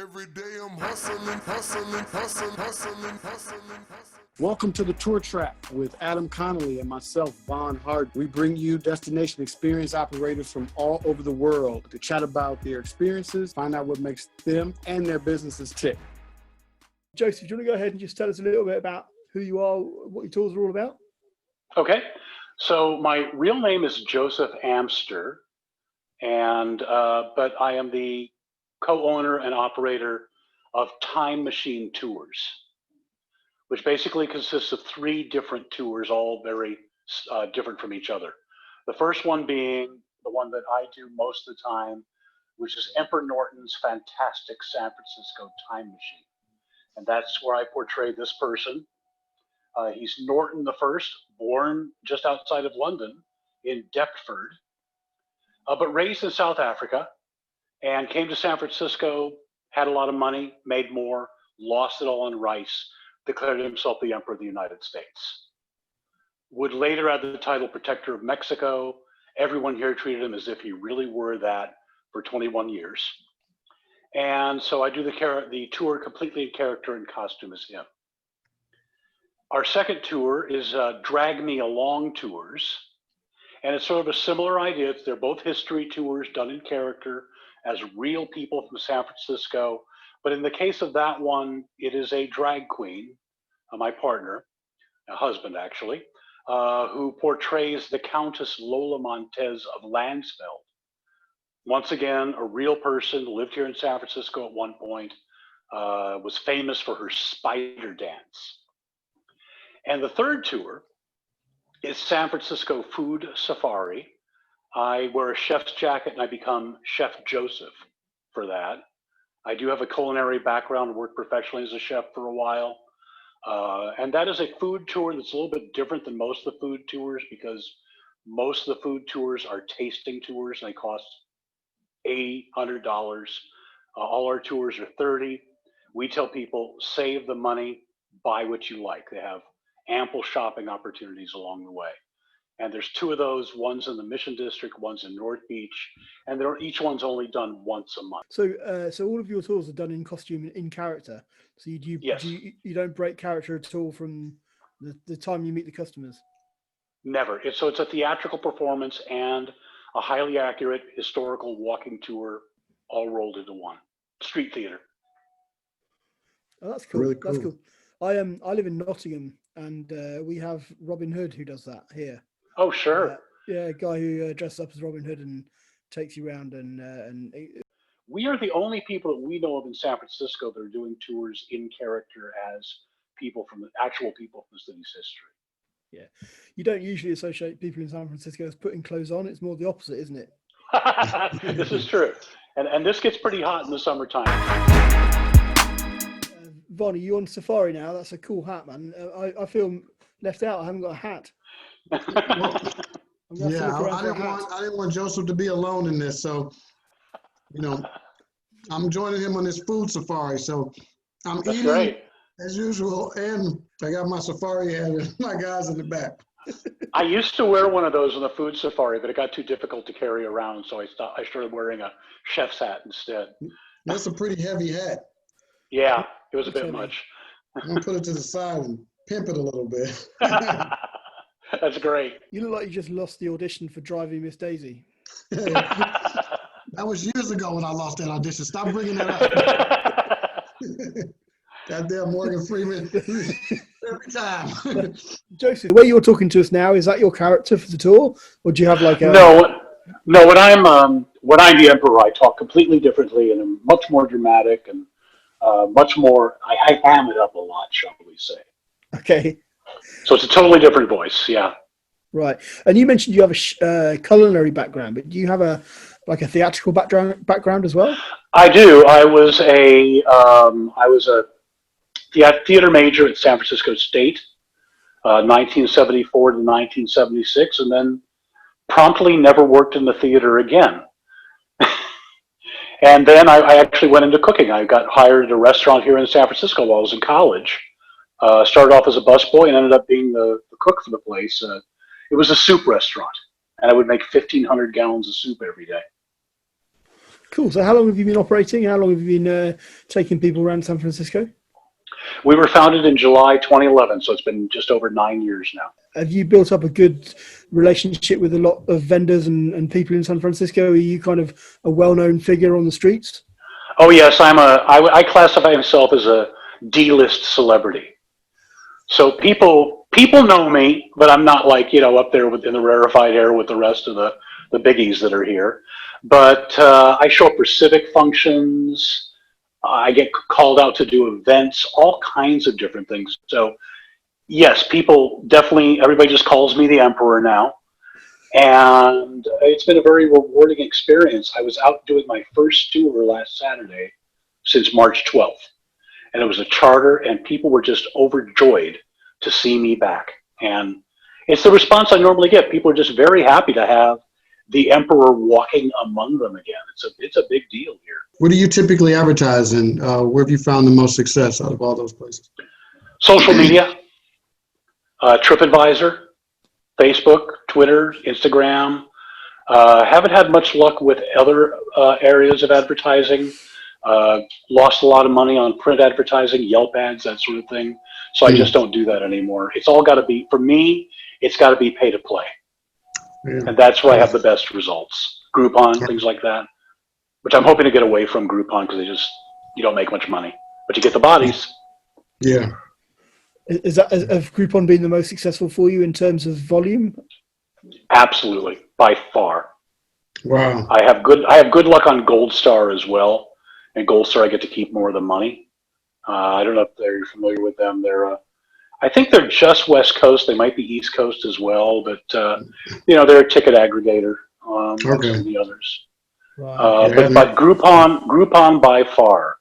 Every day I'm hustling, hustling, hustling, hustling, hustling, hustling. Welcome to the Tour Track with Adam Connolly and myself, Vaughn Hart. We bring you destination experience operators from all over the world to chat about their experiences, find out what makes them and their businesses tick. Joseph, do you want to go ahead and just tell us a little bit about who you are, what your tours are all about? Okay, so my real name is Joseph Amster, and but I am the co-owner and operator of Time Machine Tours, which basically consists of 3 different tours, all very different from each other. The first one being the one that I do most of the time, which is Emperor Norton's fantastic San Francisco Time Machine. And that's where I portray this person. He's Norton the First, born just outside of London in Deptford, but raised in South Africa, and came to San Francisco, had a lot of money, made more, lost it all on rice, declared himself the Emperor of the United States. Would later add the title Protector of Mexico. Everyone here treated him as if he really were that for 21 years. And so I do the tour completely in character and costume as him. Our second tour is Drag Me Along Tours. And it's sort of a similar idea. They're both history tours done in character as real people from San Francisco. But in the case of that one, it is a drag queen, my partner, a husband actually, who portrays the Countess Lola Montez of Lansfeld. Once again, a real person, lived here in San Francisco at one point, was famous for her spider dance. And the third tour is San Francisco Food Safari. I wear a chef's jacket and I become Chef Joseph for that. I do have a culinary background, worked professionally as a chef for a while. And that is a food tour that's a little bit different than most of the food tours, because most of the food tours are tasting tours and they cost $80, $100. All our tours are $30. We tell people, save the money, buy what you like. They have ample shopping opportunities along the way. And there's 2 of those, one's in the Mission District, one's in North Beach, and each one's only done once a month. So all of your tours are done in costume, in character. So Yes. you don't break character at all from the time you meet the customers? Never. It's a theatrical performance and a highly accurate historical walking tour all rolled into one. Street theater. Oh, that's cool. Really cool. That's cool. I live in Nottingham, and we have Robin Hood who does that here. Oh, sure. Yeah, a guy who dresses up as Robin Hood and takes you around and We are the only people that we know of in San Francisco that are doing tours in character as people from the city's history. Yeah. You don't usually associate people in San Francisco as putting clothes on. It's more the opposite, isn't it? This is true. And this gets pretty hot in the summertime. Vaughn, are you on safari now? That's a cool hat, man. I feel left out. I haven't got a hat. Yeah, I didn't want Joseph to be alone in this, so I'm joining him on this food safari. So I'm That's eating great. as usual, and I got my safari hat and my guys in the back. I used to wear one of those on the food safari, but it got too difficult to carry around, so I started wearing a chef's hat instead. That's a pretty heavy hat. Yeah, it was a bit much. I'm gonna put it to the side and pimp it a little bit. That's great. You look like you just lost the audition for Driving Miss Daisy. That was years ago when I lost that audition. Stop bringing that up. Goddamn Morgan Freeman. Every time. Joseph, the way you're talking to us now, is that your character for the tour? Or do you have like a... No, when I'm the Emperor, I talk completely differently and I'm much more dramatic and much more, I ham it up a lot, shall we say. Okay. So it's a totally different voice, yeah. Right. And you mentioned you have a culinary background, but do you have a theatrical background as well? I do. I was a theater major at San Francisco State, 1974 to 1976, and then promptly never worked in the theater again. And then I actually went into cooking. I got hired at a restaurant here in San Francisco while I was in college. Started off as a busboy and ended up being the cook for the place. It was a soup restaurant, and I would make 1,500 gallons of soup every day. Cool. So how long have you been operating? How long have you been taking people around San Francisco? We were founded in July 2011, so it's been just over 9 years now. Have you built up a good relationship with a lot of vendors and people in San Francisco? Are you kind of a well-known figure on the streets? Oh yes, I classify myself as a D-list celebrity. So people know me, but I'm not like, up there in the rarefied air with the rest of the biggies that are here. But I show up for civic functions. I get called out to do events, all kinds of different things. So yes, people definitely, everybody just calls me the Emperor now. And it's been a very rewarding experience. I was out doing my first tour last Saturday since March 12th. And it was a charter, and people were just overjoyed to see me back. And it's the response I normally get. People are just very happy to have the Emperor walking among them again. It's a big deal here. What do you typically advertise in? Where have you found the most success out of all those places? Social media, TripAdvisor, Facebook, Twitter, Instagram. Haven't had much luck with other areas of advertising. Lost a lot of money on print advertising, Yelp ads, that sort of thing. So I just don't do that anymore. It's all got to be, for me, it's got to be pay to play. Yeah. And that's where I have the best results. Groupon, things like that, which I'm hoping to get away from Groupon because you don't make much money, but you get the bodies. Yeah. Have Groupon been the most successful for you in terms of volume? Absolutely, by far. Wow. I have good luck on Gold Star as well. And Gold Star, I get to keep more of the money. I don't know if you're familiar with them. I think they're just West Coast. They might be East Coast as well, but they're a ticket aggregator. Like some of the others. Wow. But Groupon by far.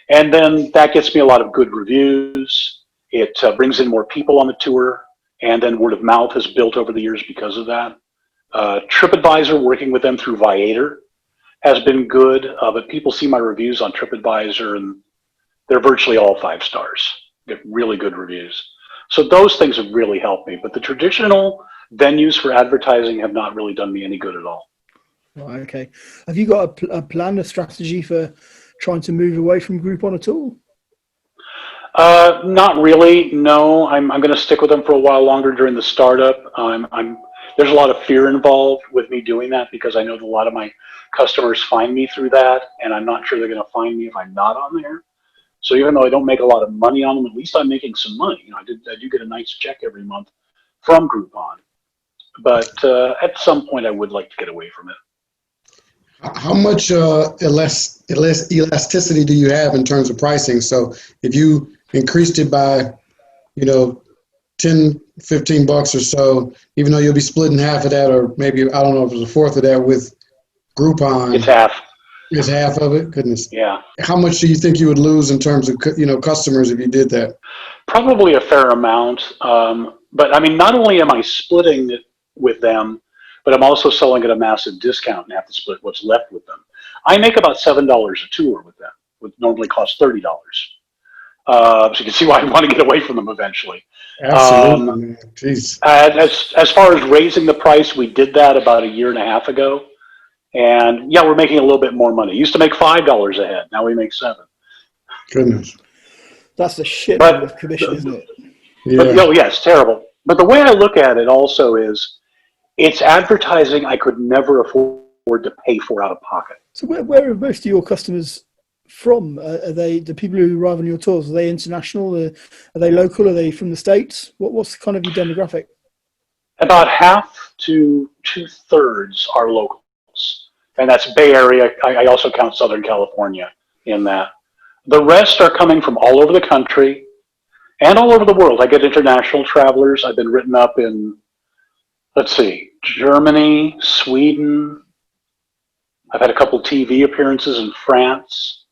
And then that gets me a lot of good reviews. It brings in more people on the tour, and then word of mouth has built over the years because of that. TripAdvisor, working with them through Viator, has been good, but people see my reviews on TripAdvisor, and they're virtually all 5 stars. Get really good reviews. So those things have really helped me. But the traditional venues for advertising have not really done me any good at all. Right, okay. Have you got a plan, a strategy for trying to move away from Groupon at all? Not really. No, I'm going to stick with them for a while longer during the startup. There's a lot of fear involved with me doing that because I know that a lot of my customers find me through that, and I'm not sure they're going to find me if I'm not on there. So even though I don't make a lot of money on them, at least I'm making some money. I do get a nice check every month from Groupon. But at some point, I would like to get away from it. How much elasticity do you have in terms of pricing? So if you increased it by, $10, $15 or so, even though you'll be splitting half of that, or maybe, I don't know if it's a fourth of that with Groupon. It's half. It's half of it? Goodness. Yeah. How much do you think you would lose in terms of, customers if you did that? Probably a fair amount. But I mean, not only am I splitting it with them, but I'm also selling at a massive discount and have to split what's left with them. I make about $7 a tour with them, which normally costs $30. So you can see why I want to get away from them eventually. Absolutely, man. Jeez. As far as raising the price, we did that about a year and a half ago. And yeah, we're making a little bit more money. Used to make $5 a head. Now we make $7. Goodness. That's a shit load of commission, isn't it? Yeah. Yeah, it's terrible. But the way I look at it also is it's advertising I could never afford to pay for out of pocket. So where are most of your customers from? Are they the people who arrive on your tours? Are they international? Are they local? Are they from the States? What's kind of your demographic? About half to 2/3 are locals. And that's Bay Area. I also count Southern California in that. The rest are coming from all over the country and all over the world. I get international travelers. I've been written up in, Germany, Sweden. I've had a couple TV appearances in France.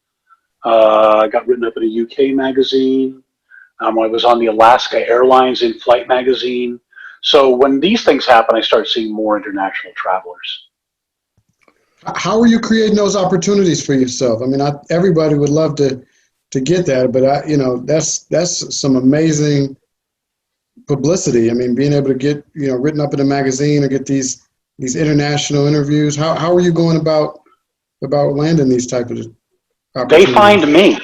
I got written up in a UK magazine. I was on the Alaska Airlines in-flight magazine. So when these things happen, I start seeing more international travelers. How are you creating those opportunities for yourself? I mean, everybody would love to get that, but that's some amazing publicity. I mean, being able to get written up in a magazine or get these international interviews. How are you going about about landing these type of They opportunities? find me.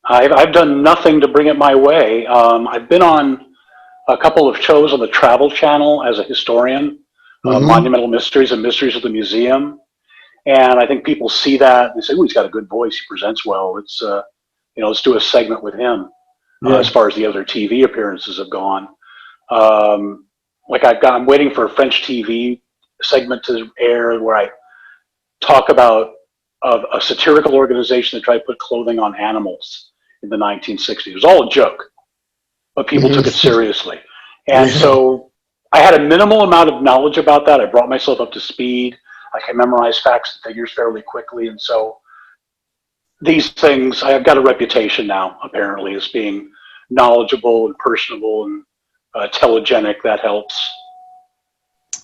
I've done nothing to bring it my way. I've been on a couple of shows on the Travel Channel as a historian, Mm-hmm. Monumental Mysteries and Mysteries of the Museum. And I think people see that and they say, "Oh, he's got a good voice. He presents well. Let's do a segment with him." As Yeah. far as the other TV appearances have gone, I'm waiting for a French TV segment to air where I talk about a satirical organization that tried to put clothing on animals in the 1960s. It was all a joke, but people took it Mm-hmm. seriously. And Yeah. so I had a minimal amount of knowledge about that. I brought myself up to speed. I can memorize facts and figures fairly quickly. And so these things, I've got a reputation now, apparently, as being knowledgeable and personable and telegenic. That helps.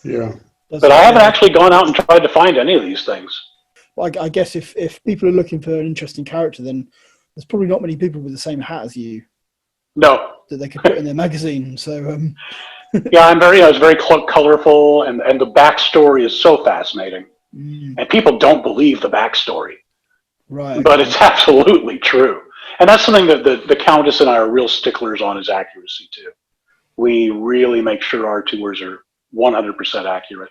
Yeah. But I haven't actually gone out and tried to find any of these things. Well, I guess if people are looking for an interesting character, then there's probably not many people with the same hat as you No. that they could put in their magazine. So Yeah, I was very colorful, and the backstory is so fascinating. And people don't believe the backstory, right, but it's absolutely true. And that's something that the Countess and I are real sticklers on, is accuracy too. We really make sure our tours are 100% accurate.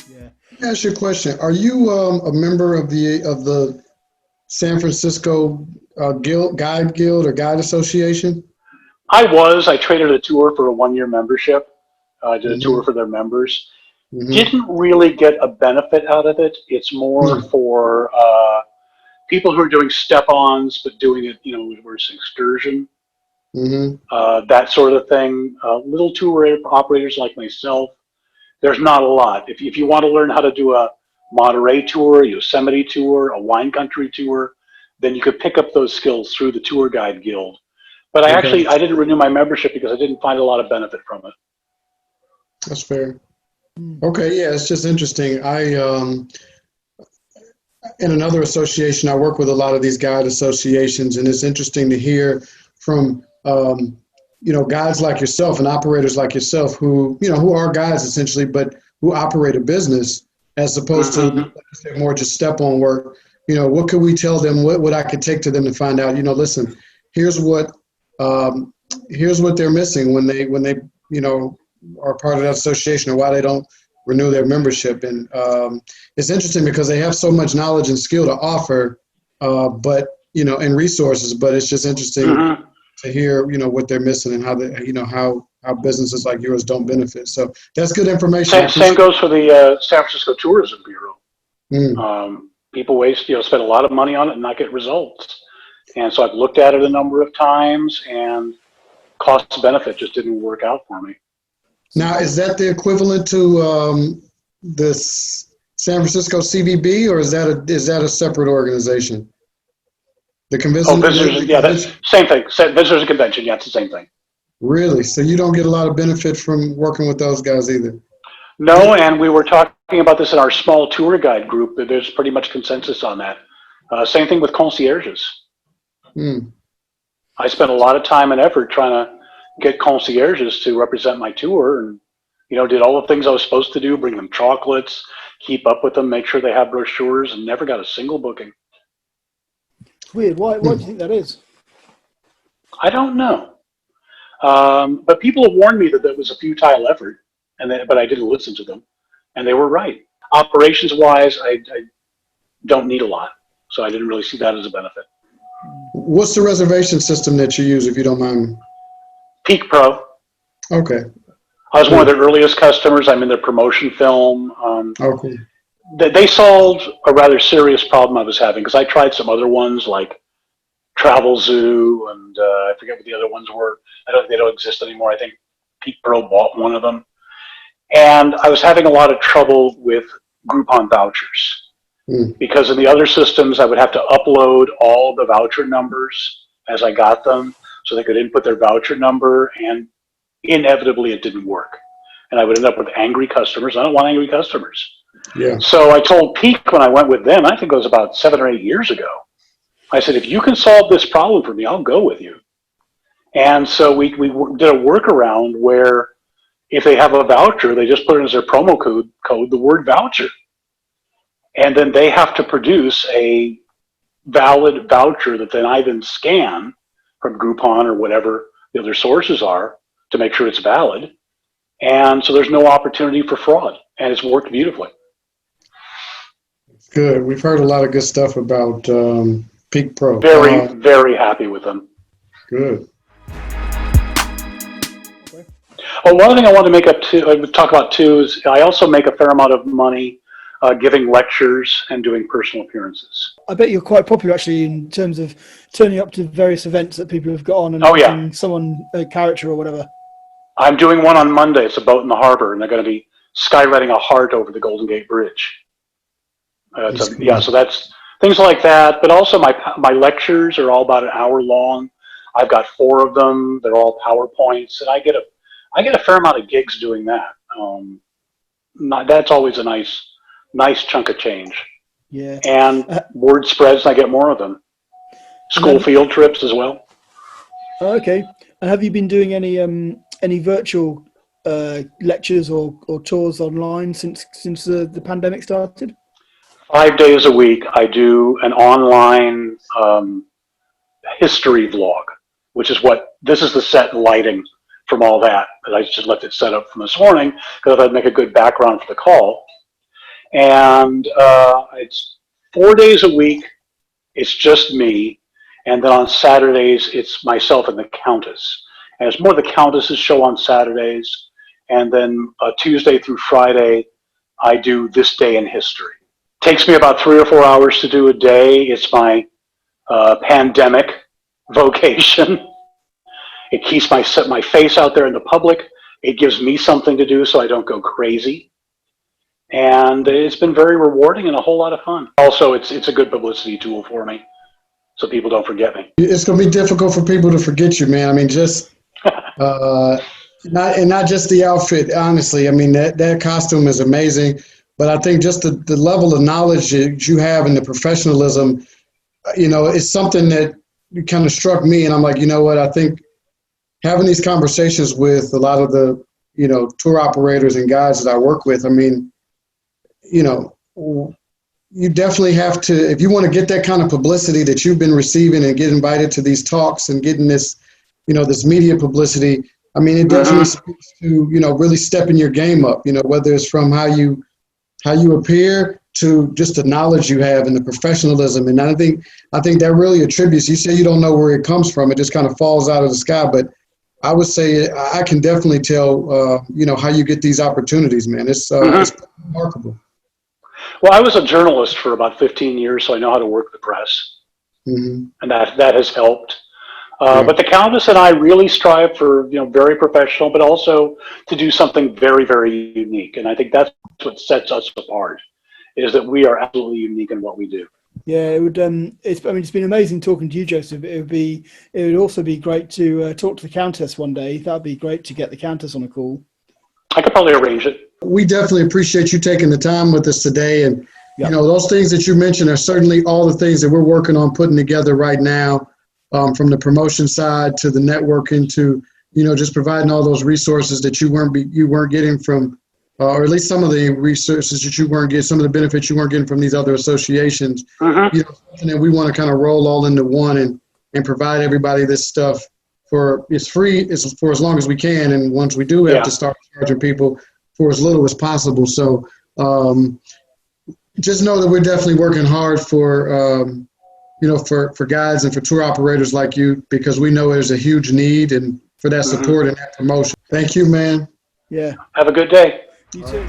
yeah. Let me ask you a question. Are you a member of the San Francisco Guide Guild or Guide Association? I traded a tour for a 1-year membership. I did a tour for their members. Mm-hmm. Didn't really get a benefit out of it. It's more for people who are doing step-ons, but doing it, where it's an excursion, that sort of thing. Little tour operators like myself, there's not a lot. If you want to learn how to do a Monterey tour, a Yosemite tour, a wine country tour, then you could pick up those skills through the Tour Guide Guild. But I didn't renew my membership because I didn't find a lot of benefit from it. That's fair. Okay, yeah, it's just interesting. In another association, I work with a lot of these guide associations, and it's interesting to hear from guides like yourself and operators like yourself who are guides essentially, but who operate a business as opposed to, like you said, more just step-on work. What could we tell them? What I could take to them to find out? Listen, here's what they're missing when they are part of that association, or why they don't renew their membership. And it's interesting because they have so much knowledge and skill to offer, but and resources. But it's just interesting to hear what they're missing and how they how businesses like yours don't benefit. So that's good information. Same goes for the San Francisco Tourism Bureau. People spend a lot of money on it and not get results. And so I've looked at it a number of times, and cost benefit just didn't work out for me. Now, is that the equivalent to the San Francisco CVB, or is that a separate organization? The convention. Visitors, that's same thing. Visitors and convention, yeah, it's the same thing. Really? So you don't get a lot of benefit from working with those guys either? No, and we were talking about this in our small tour guide group. There's pretty much consensus on that. Same thing with concierges. I spent a lot of time and effort trying to get concierges to represent my tour, and did all the things I was supposed to do, bring them chocolates, keep up with them, make sure they have brochures, and never got a single booking. It's weird. Why do you think that is? I don't know. But people have warned me that was a futile effort, but I didn't listen to them, and they were right. Operations-wise, I don't need a lot, so I didn't really see that as a benefit. What's the reservation system that you use, if you don't mind? Peak Pro. Okay. I was one of their earliest customers. I'm in their promotion film. Okay. They solved a rather serious problem I was having, because I tried some other ones like Travel Zoo, and I forget what the other ones were. They don't exist anymore. I think Peak Pro bought one of them. And I was having a lot of trouble with Groupon vouchers, because in the other systems I would have to upload all the voucher numbers as I got them so they could input their voucher number, and inevitably it didn't work. And I would end up with angry customers. I don't want angry customers. Yeah. So I told Peak when I went with them, I think it was about 7 or 8 years ago, I said, if you can solve this problem for me, I'll go with you. And so we did a workaround where if they have a voucher, they just put it as their promo code, the word voucher. and then they have to produce a valid voucher that then I then scan from Groupon or whatever the other sources are to make sure it's valid. And so there's no opportunity for fraud, and it's worked beautifully. Good. We've heard a lot of good stuff about Peak Pro. Very happy with them. Good. Oh, one thing I want to talk about too is I also make a fair amount of money giving lectures and doing personal appearances. I bet you're quite popular actually in terms of turning up to various events that people have got on and making someone a character or whatever. I'm doing one on Monday. It's a boat in the harbor, and they're going to be skywriting a heart over the Golden Gate Bridge. So that's things like that. But also my lectures are all about an hour long. I've got 4 of them. They're all PowerPoints, and I get a fair amount of gigs doing that. That's always a nice chunk of change. Yeah. And word spreads, and I get more of them. School field trips as well. Okay. And have you been doing any virtual lectures or tours online since the pandemic started? 5 days a week, I do an online history vlog, which is this is the set and lighting from all that. But I just left it set up from this morning because I'd make a good background for the call. And it's 4 days a week. It's just me. And then on Saturdays, it's myself and the Countess. And it's more the Countess's show on Saturdays. And then Tuesday through Friday, I do This Day in History. Takes me about 3 or 4 hours to do a day. It's my pandemic vocation. It keeps my face out there in the public. It gives me something to do so I don't go crazy. And it's been very rewarding and a whole lot of fun. Also, it's a good publicity tool for me, so people don't forget me. It's going to be difficult for people to forget you, man. I mean, just not just the outfit, honestly. I mean, that costume is amazing. But I think just the level of knowledge that you have and the professionalism, is something that kind of struck me. And I'm like, you know what? I think having these conversations with a lot of the, tour operators and guides that I work with, I mean, you definitely have to, if you want to get that kind of publicity that you've been receiving and get invited to these talks and getting this, this media publicity, I mean, it definitely speaks to, really stepping your game up, whether it's from how you appear to just the knowledge you have and the professionalism. And I think that really attributes, you say you don't know where it comes from. It just kind of falls out of the sky. But I would say I can definitely tell, how you get these opportunities, man. It's remarkable. Well, I was a journalist for about 15 years, so I know how to work the press. And that has helped. But the Countess and I really strive for, very professional, but also to do something very, very unique. And I think that's what sets us apart, is that we are absolutely unique in what we do. Yeah, it would. It's been amazing talking to you, Joseph. It would also be great to talk to the Countess one day. That'd be great to get the Countess on a call. I could probably arrange it. We definitely appreciate you taking the time with us today. And, those things that you mentioned are certainly all the things that we're working on putting together right now. From the promotion side to the networking to, just providing all those resources that you weren't getting from, or at least some of the resources that you weren't getting, some of the benefits you weren't getting from these other associations. Something that we want to kind of roll all into one and provide everybody this stuff it's free for as long as we can. And once we do have to start charging people for as little as possible. So just know that we're definitely working hard for, for guides and for tour operators like you, because we know there's a huge need and for that support and that promotion. Thank you, man. Yeah. Have a good day. You too.